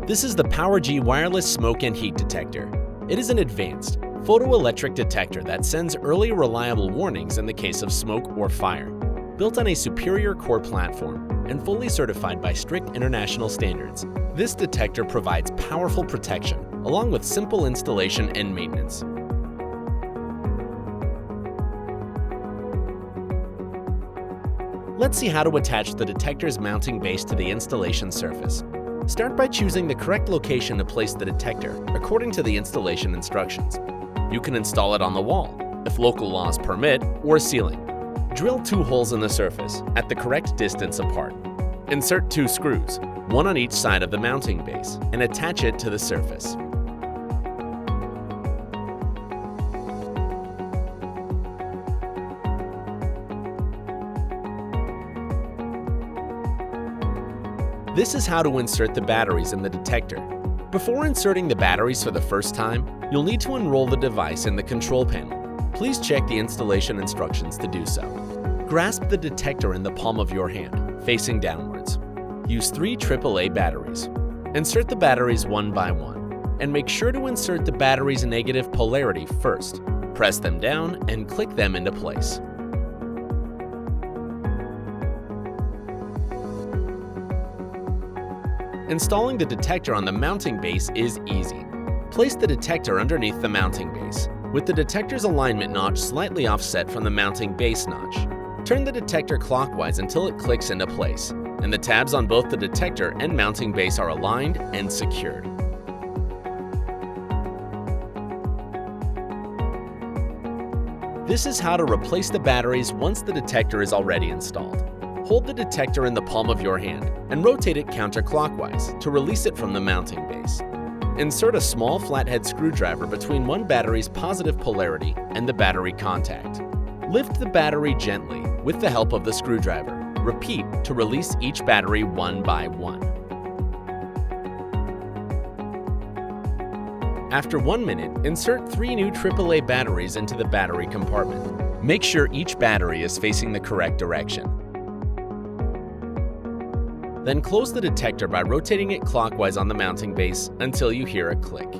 This is the PowerG wireless smoke and heat detector. It is an advanced, photoelectric detector that sends early reliable warnings in the case of smoke or fire. Built on a superior core platform and fully certified by strict international standards, this detector provides powerful protection along with simple installation and maintenance. Let's see how to attach the detector's mounting base to the installation surface. Start by choosing the correct location to place the detector according to the installation instructions. You can install it on the wall, if local laws permit, or ceiling. Drill 2 holes in the surface at the correct distance apart. Insert 2 screws, one on each side of the mounting base, and attach it to the surface. This is how to insert the batteries in the detector. Before inserting the batteries for the first time, you'll need to enroll the device in the control panel. Please check the installation instructions to do so. Grasp the detector in the palm of your hand, facing downwards. Use 3 AAA batteries. Insert the batteries one by one, and make sure to insert the battery's negative polarity first. Press them down and click them into place. Installing the detector on the mounting base is easy. Place the detector underneath the mounting base, with the detector's alignment notch slightly offset from the mounting base notch. Turn the detector clockwise until it clicks into place, and the tabs on both the detector and mounting base are aligned and secured. This is how to replace the batteries once the detector is already installed. Hold the detector in the palm of your hand and rotate it counterclockwise to release it from the mounting base. Insert a small flathead screwdriver between one battery's positive polarity and the battery contact. Lift the battery gently with the help of the screwdriver. Repeat to release each battery one by one. After 1 minute, insert 3 new AAA batteries into the battery compartment. Make sure each battery is facing the correct direction. Then close the detector by rotating it clockwise on the mounting base until you hear a click.